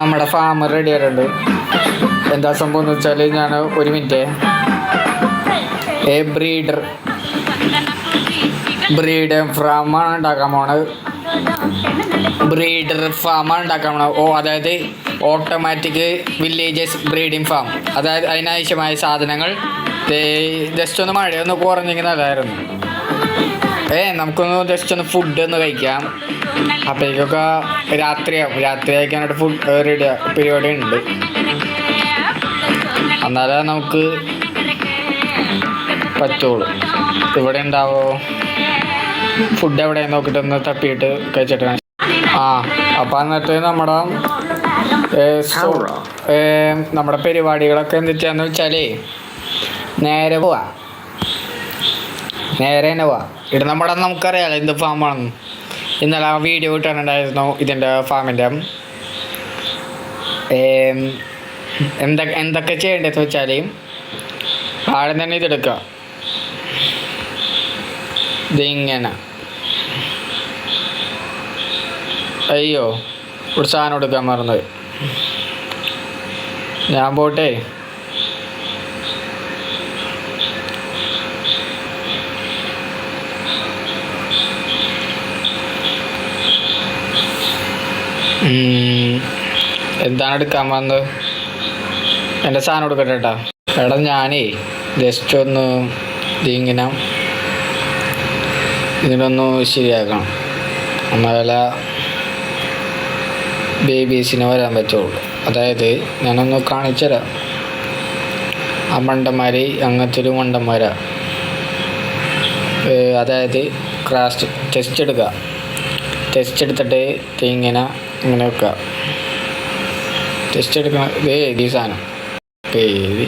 നമ്മുടെ farm ready ആയിട്ടുണ്ട്. എന്താ സംഭവം എന്ന് വെച്ചാൽ ഞാൻ ഒരു മിനിറ്റ് ബ്രീഡർ ഫാമാണ് ഉണ്ടാക്കാൻ പോണത്. അതായത് ഓട്ടോമാറ്റിക് വില്ലേജസ് ബ്രീഡിംഗ് ഫാം. അതായത് അതിനാവശ്യമായ സാധനങ്ങൾ ജസ്റ്റ് ഒന്ന് മഴയൊന്ന് കുറഞ്ഞെങ്കിൽ നല്ലതായിരുന്നു. നമുക്കൊന്ന് ജസ്റ്റ് ഒന്ന് ഫുഡ് ഒന്ന് കഴിക്കാം. അപ്പോഴേക്കൊക്കെ രാത്രിയാവും. രാത്രി കഴിക്കാനായിട്ട് ഫുഡ് പരിപാടി ഉണ്ട്. എന്നാലേ നമുക്ക് പറ്റുള്ളൂ. ഇവിടെ ഉണ്ടാവോ ഫുഡ് എവിടെ നോക്കിയിട്ടൊന്ന് തപ്പിയിട്ട് കഴിച്ചിട്ട് അപ്പം എന്നിട്ട് നമ്മുടെ പരിപാടികളൊക്കെ എന്തിട്ടാന്ന് വെച്ചാലേ നേരെ തന്നെ പോവാം. ഇവിടെ നമുക്കറിയാലോ എന്ത് ഫാമാണെന്ന്. ഇന്നലെ ആ വീഡിയോ ഇട്ടാനുണ്ടായിരുന്നു ഇതിൻ്റെ ഫാമിൻ്റെ. എന്തൊക്കെ ചെയ്യേണ്ടതെന്ന് വെച്ചാൽ ആടെ തന്നെ ഇതെടുക്കുക. ഇതിങ്ങനെ അയ്യോ ഒരു സാധനം എടുക്കാൻ മറന്നത്. ഞാൻ പോട്ടെ. എന്താണ് എടുക്കാൻ വന്നത്? എൻ്റെ സാധനം എടുക്കട്ടെ കേട്ടോ. എടാ ഞാനേ ജസ്റ്റ് ഒന്ന് ഇതിനൊന്ന് ശരിയാക്കണം. എന്നാലേ ബേബീസിന് വരാൻ പറ്റുള്ളൂ. അതായത് ഞാനൊന്ന് കാണിച്ചു തരാം. ആ മണ്ടന്മാർ അങ്ങനത്തെ ഒരു മണ്ടന്മാരാ. അതായത് ക്രാഷ് ടെസ്റ്റ് എടുക്കുക. ടെസ്റ്റ് എടുത്തിട്ട് ഇങ്ങനെ വെക്കുക. ടെസ്റ്റ് എടുക്കണം. ഈ സാധനം പേര്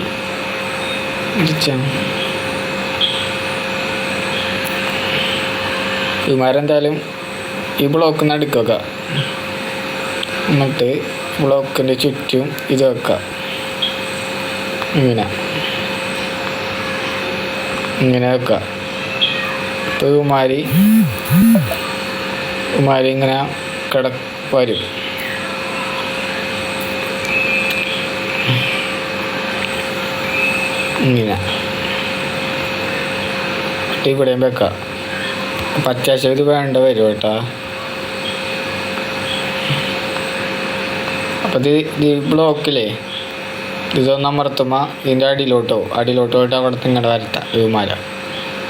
ഇവന്മാരെന്തായാലും ഈ ബ്ലോക്കിൽ നിന്ന് അടുക്കുക. എന്നിട്ട് ബ്ലോക്കിൻ്റെ ചുറ്റും ഇത് വെക്കുക. ഇങ്ങനെ വെക്കുക. ഇപ്പോൾ ഇവന്മാർ ഇങ്ങനെ വരും. ഇങ്ങനെ ഇവിടെയും വെക്കാം. പച്ചാശ ഇത് വേണ്ട വരും കേട്ടോ. അപ്പം ഇത് ബ്ലോക്കിലേ ഇതൊന്ന് അമർത്തുമ്പോൾ ഇതിൻ്റെ അടിയിലോട്ട് പോയിട്ട് അവിടെ ഇങ്ങോട്ട് വരട്ടാം. ഇവന്മാര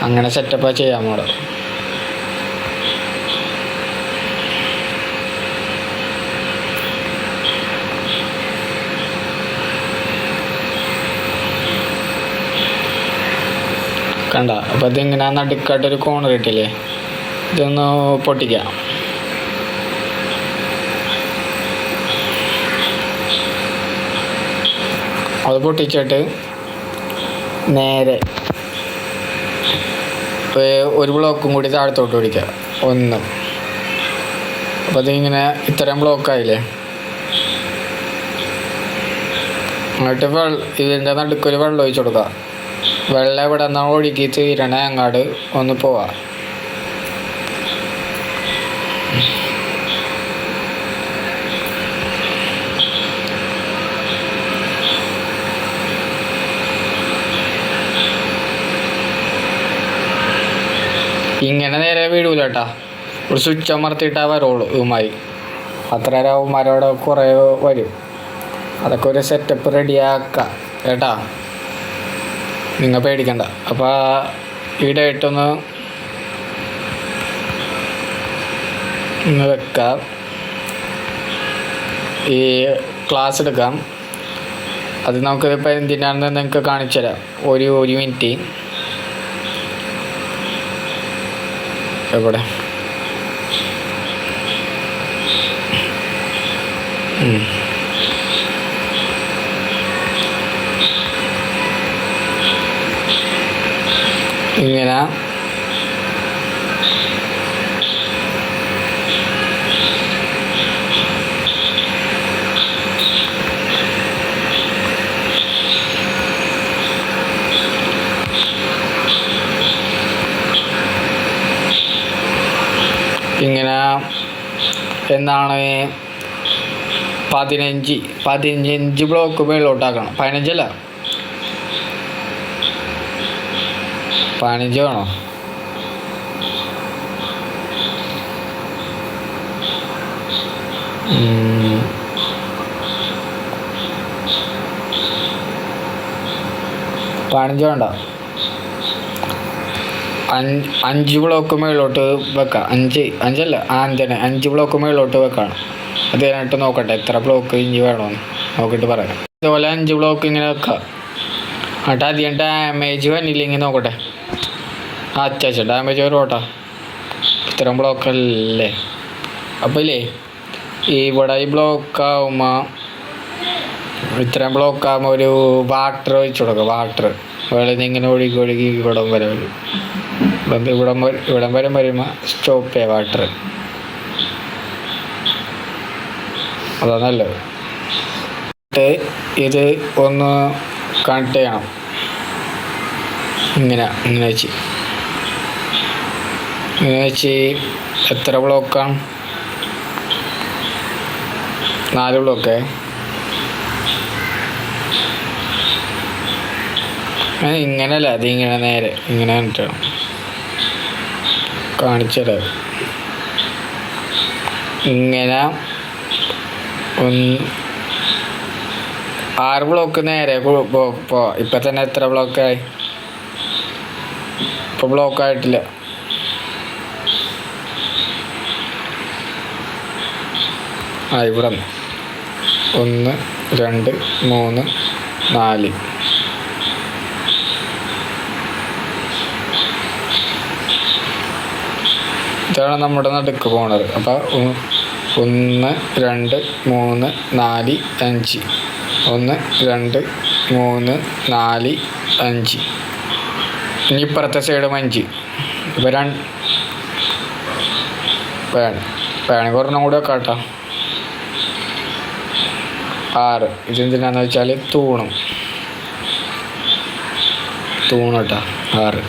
അങ്ങനെ സെറ്റപ്പാണ് ചെയ്യാൻ പോണോ. കണ്ട. അപ്പം ഇതിങ്ങനെ നടുക്കായിട്ടൊരു കോണർ ഇട്ടില്ലേ, ഇതൊന്ന് പൊട്ടിക്കാം. അത് പൊട്ടിച്ചിട്ട് നേരെ ഒരു ബ്ലോക്കും കൂടി താഴത്തോട്ട് പിടിക്കുക. ഒന്ന്. അപ്പം അതിങ്ങനെ ഇത്രയും ബ്ലോക്കായില്ലേ. എന്നിട്ട് ഇതിൻ്റെ നടുക്കൊരു വെള്ളം ഒഴിച്ചു കൊടുക്കുക. വെള്ളം ഇവിടെ നിന്ന് ഒഴുകി തീരണേ അങ്ങാട് ഒന്ന് പോവാ. ഇങ്ങനെ നേരെ വീടൂല കേട്ടാ. ഒരു സ്വിച്ച് അമർത്തിയിട്ടാ വരുള്ളൂ ഇവന്മാർ. അത്ര അവന്മാരോടെ കുറേ വരും. അതൊക്കെ ഒരു സെറ്റപ്പ് റെഡിയാക്കാം കേട്ടാ. നിങ്ങൾ പേടിക്കണ്ട. അപ്പോൾ ഇവിടെ ആയിട്ടൊന്ന് വെക്കാം. ഈ ക്ലാസ് എടുക്കാം. അത് നമുക്ക് ഇപ്പോൾ എന്തിനാണെന്ന് നിങ്ങൾക്ക് കാണിച്ചു തരാം. ഒരു മിനിറ്റ്. എവിടെ ഇങ്ങനെ ഇങ്ങനെ എന്താണ് 15 ബ്ലോക്ക് മേളിലോട്ടാക്കണം. 15 വേണോ? പതിനഞ്ച് വേണ്ട, 5 ബ്ലോക്ക് മേളിലോട്ട് വെക്കാം. 5 ബ്ലോക്ക് മേളിലോട്ട് വെക്കണം. അത് കഴിഞ്ഞിട്ട് നോക്കട്ടെ എത്ര ബ്ലോക്ക് ഇഞ്ചി വേണമെന്ന് നോക്കിയിട്ട് പറയാം. ഇതുപോലെ 5 ബ്ലോക്ക് ഇങ്ങനെ വെക്കാം. എന്നിട്ട് അധികം ഡാമേജ് വന്നില്ലെങ്കിൽ നോക്കട്ടെ. അത്യാവശ്യം ഡാമേജ് വരും കേട്ടോ, ഇത്രയും ബ്ലോക്കല്ലേ. അപ്പോൾ ഇല്ലേ ഇവിടെ ഈ ഇത്രയും ബ്ലോക്കാകുമ്പോൾ ഒരു വാട്ടർ ഒഴിച്ചു കൊടുക്കുക. വാട്ടർ വെള്ളം ഇങ്ങനെ ഒഴുകി ഇവിടം വരെ വരും. ഇവിടം വരെ വരുമ്പോൾ സ്റ്റോപ്പ് ചെയ്യുക വാട്ടർ. അതാണ് നല്ലത്. ഇത് ഒന്ന് കണക്ട് ചെയ്യണം. ഇങ്ങനെ വെച്ച് എത്ര ബ്ലോക്കാണ്? 4 ബ്ലോക്ക്. ഇങ്ങനെയല്ല, അതിങ്ങനെ നേരെ ഇങ്ങനെ കണ്ടിട്ടാണ് കാണിച്ചത്. ഇങ്ങനെ 6 ബ്ലോക്ക് നേരെ ഇപ്പം തന്നെ എത്ര ബ്ലോക്കായി? ഇപ്പോൾ ബ്ലോക്കായിട്ടില്ല. ഇവിടെ 1 2 3 4 ഇതാണ് നമ്മുടെ നടുക്ക് പോണത്. അപ്പോൾ 1 2 3 4 5 1 2 3 4 5. ഇനി ഇപ്പുറത്തെ സൈഡും 5. ഇപ്പോൾ വേണമെങ്കിൽ ഒരെണ്ണം കൂടെ വെക്കാം കേട്ടോ. 6. ഇതെന്തിനാന്ന് വെച്ചാൽ തൂണ് കേട്ടോ. 6.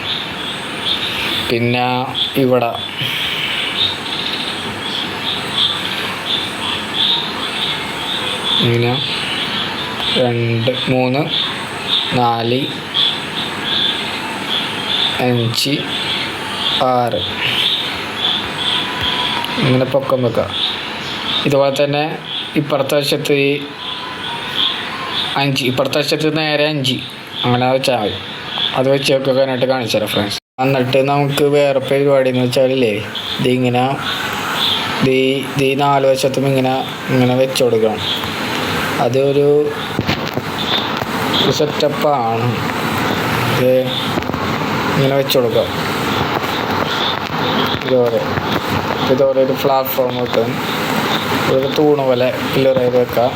പിന്നെ ഇവിടെ ഇങ്ങനെ 2 3 4 5 6 ഇങ്ങനെ പൊക്കം വെക്കുക. ഇതുപോലെ തന്നെ ഇപ്പുറത്തെ വശത്ത് 5, ഇപ്പുറത്തെ വശത്ത് നേരെ 5 അങ്ങനെ വെച്ചാൽ മതി. അത് വെച്ച് വെക്കാനായിട്ട് കാണിച്ചു തരാം ഫ്രണ്ട്സ്. എന്നിട്ട് നമുക്ക് വേറെ പരിപാടി എന്ന് വെച്ചാലേ ഇതിങ്ങനെ 4 വശത്തും ഇങ്ങനെ വെച്ച് കൊടുക്കണം. അതൊരു സെറ്റപ്പാണ്. ഇത് ഇങ്ങനെ വെച്ച് കൊടുക്കാം. ഇതുപോലെ ഒരു പ്ലാറ്റ്ഫോം വെക്കാം. ഒരു തൂണ് പോലെ പില്ലർ ചെയ്ത് വെക്കാം.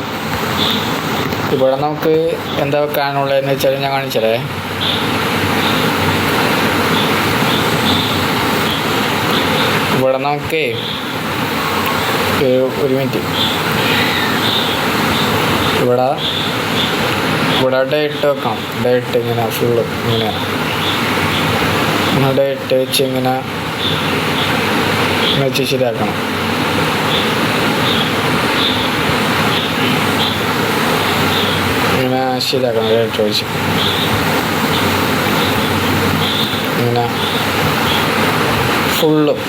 ഇവിടെ നമുക്ക് എന്താ വെക്കാനുള്ളതെന്ന് വെച്ചാൽ ഞാൻ കാണിച്ചതേ. ഇവിടെ നമുക്ക് ഒരു മിനിറ്റ്, ഇവിടെ ഡേറ്റ് വെക്കാം. ഡേറ്റ് ഇങ്ങനെ ഫുള്ള് ഇങ്ങനെ ഡേറ്റ് വെച്ച് ഇങ്ങനെ വെച്ച് ശരിയാക്കണം. ഇങ്ങനെ ശരിയാക്കണം. ഡേറ്റ് വെച്ച് ഇങ്ങനെ ഫുള്ളും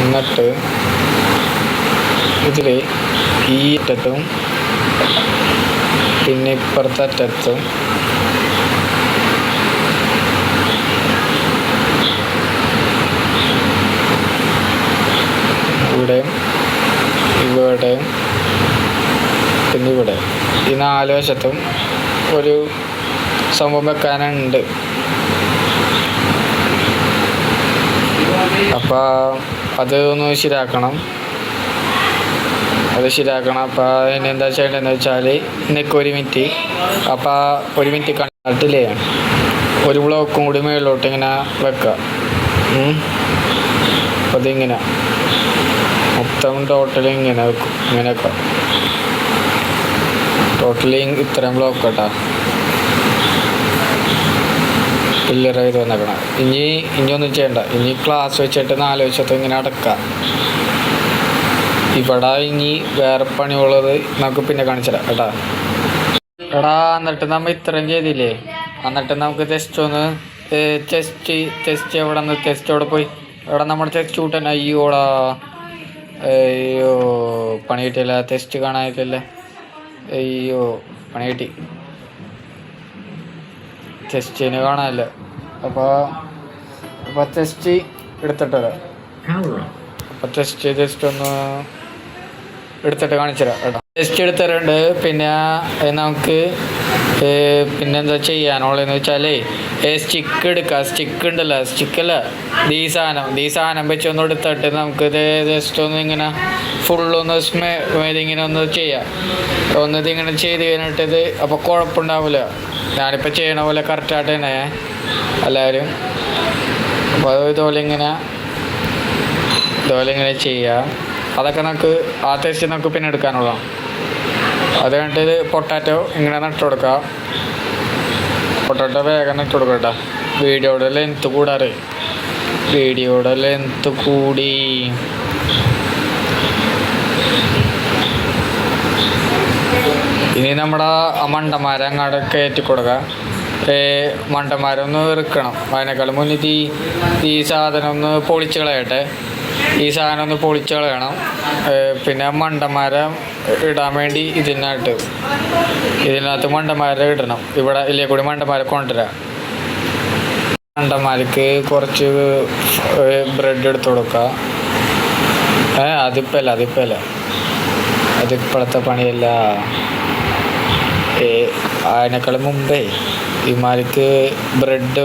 എന്നിട്ട് ഇതിൽ ഈ അറ്റത്തും പിന്നെ ഇപ്പുറത്തെ അറ്റത്തും ഇവിടെയും ഇവിടെയും പിന്നെ ഇവിടെ ഈ 4 വശത്തും ഒരു സംഭവം വെക്കാനുണ്ട്. അപ്പോൾ അത് ഒന്ന് ശരിയാക്കണം. അപ്പോൾ ഇനി എന്താ ചെയ്യേണ്ടതെന്ന് വെച്ചാൽ ഇന്നൊക്കെ 1 മിനിറ്റ്. അപ്പോൾ 1 മിനിറ്റ് കണ്ടിട്ടില്ലേ, ഒരു ബ്ലോക്കും കൂടി മുകളിലോട്ട് ഇങ്ങനെ വെക്കുക. അപ്പോൾ അതിങ്ങനെ മൊത്തം ടോട്ടൽ ഇങ്ങനെ വെക്കും. ഇങ്ങനെ വെക്കാം. ടോട്ടലി ഇത്രയും ബ്ലോക്ക് കേട്ടോ. ക്ലിയർ ചെയ്ത് വന്നേക്കണം. ഇനിയൊന്നും ചെയ്യണ്ട. ഇനി ക്ലാസ് വെച്ചിട്ട് 4 വശത്ത് ഇങ്ങനെ അടക്കാം. ഇവിടെ ഇനി വേറെ പണിയുള്ളത് നമുക്ക് പിന്നെ കാണിച്ചിടാം കേട്ടാ. എടാ എന്നിട്ട് നമ്മൾ ഇത്രയും ചെയ്തില്ലേ, എന്നിട്ട് നമുക്ക് ടെസ്റ്റ് ഒന്ന് ടെസ്റ്റ് എവിടെ നിന്ന് ടെസ്റ്റ് എവിടെ പോയി? എടാ നമ്മുടെ ടെസ്റ്റ് കൂട്ടാൻ. അയ്യോടാ, അയ്യോ പണി കിട്ടിയില്ല. ടെസ്റ്റ് കാണാനില്ലല്ലേ. അയ്യോ പണി കിട്ടി, ടെസ്റ്റിന് കാണാനില്ല. അപ്പോൾ ടെസ്റ്റ് എടുത്തിട്ടല്ലോ. അപ്പോൾ ടെസ്റ്റ് ഒന്ന് എടുത്തിട്ട് കാണിച്ചുതരാം കേട്ടോ. ടെസ്റ്റ് എടുത്തിട്ടുണ്ട്. പിന്നെ നമുക്ക് പിന്നെന്താ ചെയ്യാനുള്ളതെന്ന് വെച്ചാൽ സ്റ്റിക്ക് എടുക്കുക. സ്റ്റിക്ക് ഉണ്ടല്ലോ, സ്റ്റിക്കല്ല, ഈ സാധനം വെച്ചൊന്ന് എടുത്തിട്ട് നമുക്കിത് ജസ്റ്റ് ഒന്ന് ഇങ്ങനെ ഫുള്ളൊന്ന് ഇതിങ്ങനെ ഒന്ന് ചെയ്യാം. ഇതിങ്ങനെ ചെയ്ത് കഴിഞ്ഞിട്ടിത് അപ്പോൾ കുഴപ്പമുണ്ടാവില്ല. ഞാനിപ്പോൾ ചെയ്യണ പോലെ കറക്റ്റായിട്ട് തന്നെ എല്ലാവരും. അപ്പോൾ ഇതുപോലെ ഇങ്ങനെ ചെയ്യുക. അതൊക്കെ നമുക്ക് ആ ടെസ്റ്റ് നമുക്ക് പിന്നെ എടുക്കാനുള്ളതാണ്. അത് കഴിഞ്ഞിട്ട് ഇത് പൊട്ടാറ്റോ ഇങ്ങനെ നട്ട് കൊടുക്കുക. പൊട്ടാറ്റോ വേഗം നട്ട് കൊടുക്കുക കേട്ടോ. വീഡിയോയുടെ ലെങ്ത്ത് കൂടാറ്, വീഡിയോയുടെ ലെങ്ത്ത് കൂടി. ഇനി നമ്മുടെ മണ്ടന്മാരെ അങ്ങോട്ട് കയറ്റി കൊടുക്കുക. മണ്ടന്മാരൊന്ന് ഇറുക്കണം. അതിനേക്കാൾ മുന്നിൽ ഈ സാധനം ഒന്ന് പൊളിച്ച് കളയട്ടെ. ഈ സാധനം ഒന്ന് പൊളിച്ച് കളയണം. പിന്നെ മണ്ടന്മാരെ ഇടാൻ വേണ്ടി ഇതിനകത്ത് മണ്ടന്മാരെ ഇടണം. ഇവിടെ ഇല്ലേ കൂടി മണ്ടന്മാരെ കൊണ്ടുവരാം. മണ്ടന്മാർക്ക് കുറച്ച് ബ്രെഡ് എടുത്ത് കൊടുക്കുക. അതിപ്പോഴത്തെ പണിയല്ല. അതിനേക്കാൾ മുമ്പേ ഇമാർക്ക് ബ്രെഡ്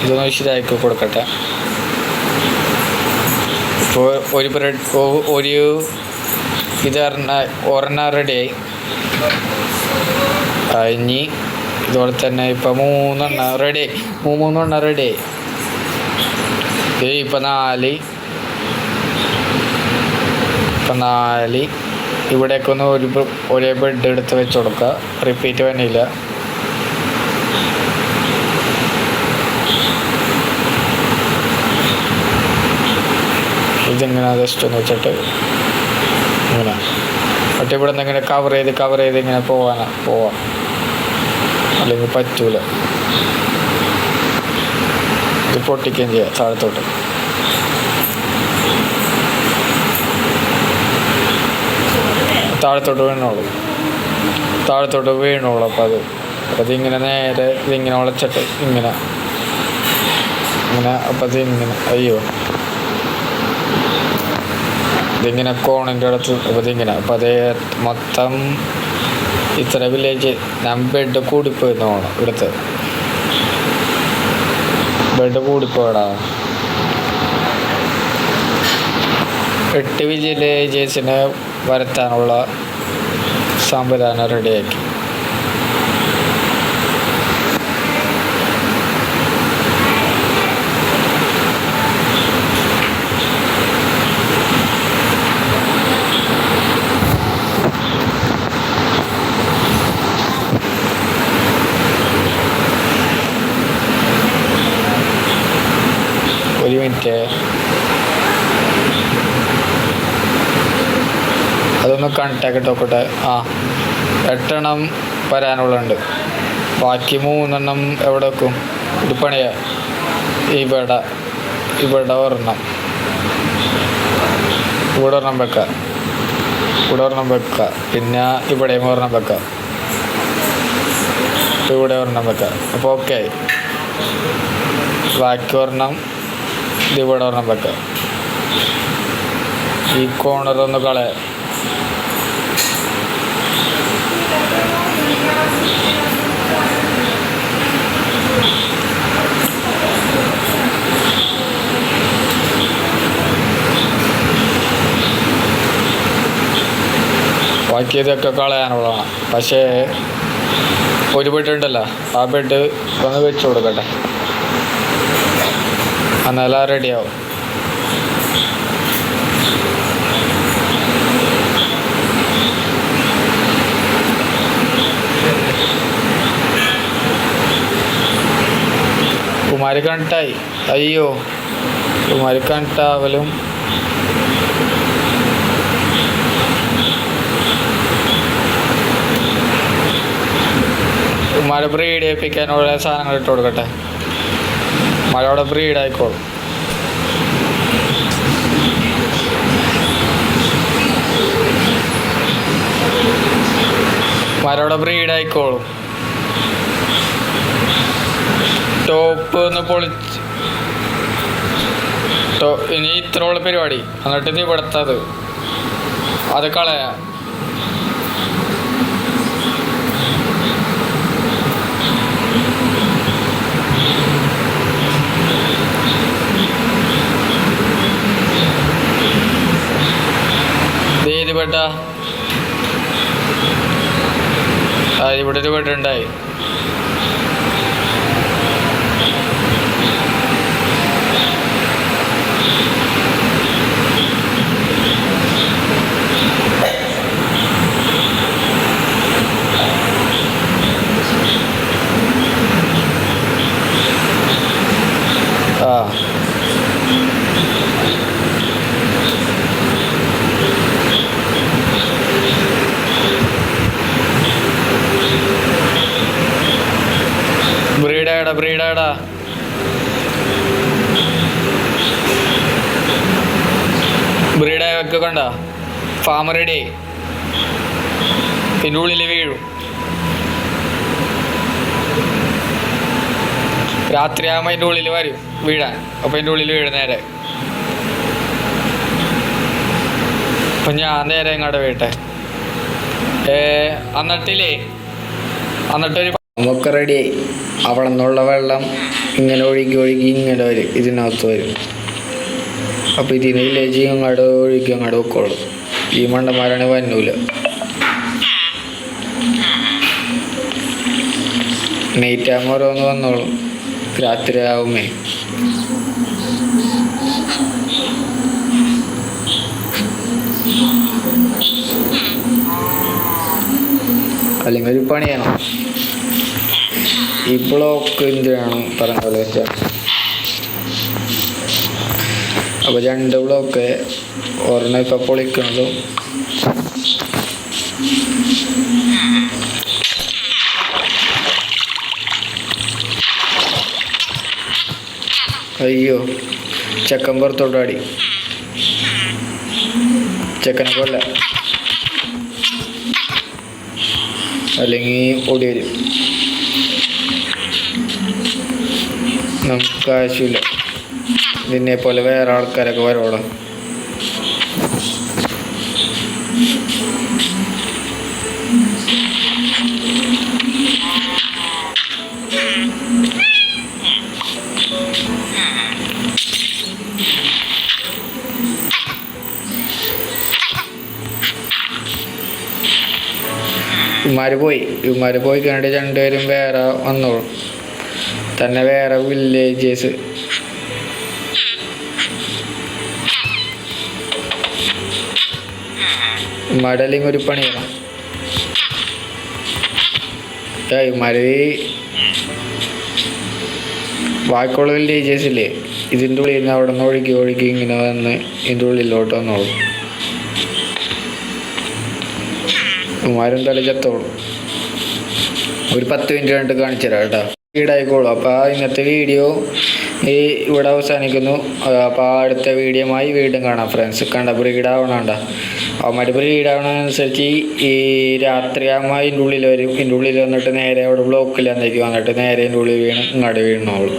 ഇതൊന്ന് ശരിയാക്കി കൊടുക്കട്ടെ. ഇപ്പോൾ ഒരു ബ്രെഡ് ഒരെണ്ണം റെഡിയായി. ഇനി ഇതുപോലെ തന്നെ ഇപ്പം 3 റെഡിയായി. ഇപ്പം 4 ഇവിടേക്ക് ഒന്ന് ഒരേ ബെഡ് എടുത്ത് വെച്ച് കൊടുക്കുക. റിപ്പീറ്റ് വന്നില്ല. ഇതിങ്ങനെ ജസ്റ്റ് ഒന്ന് വെച്ചിട്ട് ഇങ്ങനെ മറ്റേ ഇവിടെ നിന്ന് ഇങ്ങനെ കവർ ചെയ്ത് ഇങ്ങനെ പോവാം. അല്ലെങ്കിൽ പറ്റൂല. ഇത് പൊട്ടിക്കുകയും ചെയ്യാം താഴത്തോട്ട്. താഴത്തോട്ട് വീണോളൂ. അപ്പോൾ അതിങ്ങനെ നേരെ ഇതിങ്ങനെ ഉളച്ചിട്ട് ഇങ്ങനെ അപ്പോൾ അതിങ്ങനെ ഇതിങ്ങനെ കോണിൻ്റെ അടുത്ത് അപ്പോൾ അതേ മൊത്തം ഇത്ര വില്ലേജ് ഞാൻ ബെഡ് കൂടിപ്പോയി തോന്നണം. ഇവിടുത്തെ ബെഡ് കൂടിപ്പോയടാ. 8 വില്ലേജേഴ്സിനെ വരുത്താനുള്ള സംവിധാനം റെഡിയാക്കി. ഒരു മിനിറ്റ്, അതൊന്ന് കണക്റ്റാക്കി നോക്കട്ടെ. 8 വരാനുള്ളുണ്ട്. ബാക്കി 3 എവിടെ വെക്കും? ഇത് പണിയാ. ഇവിടെ ഒരെണ്ണം വെക്കാം. പിന്നെ ഇവിടെയും ഒരെണ്ണം വെക്കാം. ഇവിടെ ഒരെണ്ണം വെക്കാം. അപ്പോൾ ഓക്കെ. ബാക്കി ഒരെണ്ണം ഇവിടെ ഒരെണ്ണം വെക്കാം. ഈ കോണറൊന്ന് കളയാം. ബാക്കി ഇതൊക്കെ കളയാനുള്ളതാണ്. പക്ഷേ ഒരു ബെഡ് ഉണ്ടല്ലോ, ആ ബെഡ് ഒന്ന് വെച്ച് കൊടുക്കട്ടെ. എന്നാലും റെഡിയാവും. ഉമാര് കണ്ടായി. അയ്യോ, ഉമാര് കണ്ടാവലും ഉമാരെ ബ്രീഡ് ചെയ്യിപ്പിക്കാനുള്ള സാധനങ്ങൾ ഇട്ട് കൊടുക്കട്ടെ. മഴയോടെ ബ്രീഡ് ആയിക്കോളും. മഴയോടെ ബ്രീഡ് ആയിക്കോളും. ടോപ്പ് ഒന്ന് പൊളിച്ച് ഇനി ഇത്രയുള്ള പരിപാടി. എന്നിട്ട് ഇത് ഇവിടുത്തത് അത് കളയാം. ഇത് പെട്ട ഇവിടെ ഒരു പെട്ടുണ്ടായി. ബ്രീഡാടാ ബ്രീഡായി വെക്കണ്ട. Farm ready. പിന്നെ ഉള്ളിൽ വീഴും. രാത്രിയാകുമ്പോൾ അതിൻ്റെ ഉള്ളിൽ വരും വീഴാൻ. അപ്പം അതിൻ്റെ ഉള്ളിൽ വീഴും നേരെ. അപ്പം ഞാൻ നേരെ ഇങ്ങോട്ട് വീട്ടെ. എന്നിട്ടൊരു നമുക്ക് റെഡിയായി. അവിടെ നിന്നുള്ള വെള്ളം ഇങ്ങനെ ഒഴുകി ഇങ്ങനെ വരും, ഇതിനകത്ത് വരും. അപ്പോൾ ഇതിന് വില്ലേജ് അങ്ങോട്ട് ഒഴുകി അങ്ങോട്ട് വെക്കോളും. ഈ മണ്ടന്മാരാണ് വന്നൂല. നൈറ്റ് ആകുമ്പോൾ ഓരോന്ന് വന്നോളും. രാത്രി ആവുമേ അല്ലെങ്കിൽ ഒരു പണിയാണ്. ഈ ബ്ലോക്ക് എന്തിനാണ് പറഞ്ഞ പോലെ വെച്ചാൽ, അപ്പോൾ 2 ബ്ലോക്ക് ഒരെണ്ണം ഇപ്പം പൊളിക്കണതും അയ്യോ ചെക്കൻ പുറത്തോട്ടാടി. ചെക്കനെ കൊല്ല അല്ലെങ്കിൽ ഓടി വരും. നമുക്ക് ആവശ്യമില്ല. നിന്നെ പോലെ വേറെ ആൾക്കാരൊക്കെ വരോളാം. ഇവന്മാർ പോയി കണ്ട് 2 പേരും വേറെ വന്നോളും. തന്നെ വേറെ വില്ലേജസ് ഇവന്മാരല്ലെങ്കിൽ ഒരു പണിയാണ്. ഇവന്മാർ ബാക്കിയുള്ള വില്ലേജസ് ഇല്ലേ, ഇതിൻ്റെ ഉള്ളിൽ നിന്ന് അവിടെ നിന്ന് ഒഴുകി ഇങ്ങനെ വന്ന് ഇതിൻ്റെ ഉള്ളിലോട്ട് വന്നോളും. ഇവന്മാരും തല ചത്തോളും. ഒരു 10 മിനിറ്റ് കണ്ട് കാണിച്ചു തരാം കേട്ടോ. വീടായിക്കോളും. അപ്പോൾ ഇന്നത്തെ വീഡിയോ ഇവിടെ അവസാനിക്കുന്നു. അപ്പോൾ അടുത്ത വീഡിയോയുമായി വീണ്ടും കാണാം ഫ്രണ്ട്സ്. കണ്ട ബ്രീഡാവണണ്ട അവന്മാർ ബ്രീഡാവണതനുസരിച്ച് ഈ രാത്രിയാകുമ്പോൾ ഇതിൻ്റെ ഉള്ളിൽ വരും. ഇതിൻ്റെ ഉള്ളിൽ വന്നിട്ട് നേരെ അവിടെ ബ്ലോക്കിൽ എന്നേക്ക് വന്നിട്ട് നേരെ ഇതിൻ്റെ ഉള്ളിൽ വീണ് ഇങ്ങോട്ട് വീണോളൂ.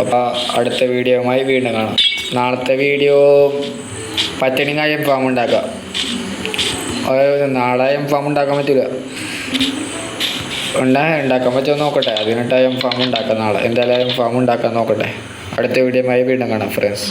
അപ്പോൾ അടുത്ത വീഡിയോയുമായി വീണ്ടും കാണാം. നാളത്തെ വീഡിയോ പച്ചണിങ്ങായ ഫാം ഉണ്ടാക്കാം. നാളെ ഫാം ഉണ്ടാക്കാൻ പറ്റില്ല. ഉണ്ടാക്കാൻ പറ്റുമോ നോക്കട്ടെ. അതിനിട്ട് ഫാം ഉണ്ടാക്കാം നാളെ. എന്തായാലും ഫാം ഉണ്ടാക്കാൻ നോക്കട്ടെ. അടുത്ത വീഡിയോയുമായി വീണ്ടും കാണാം ഫ്രണ്ട്സ്.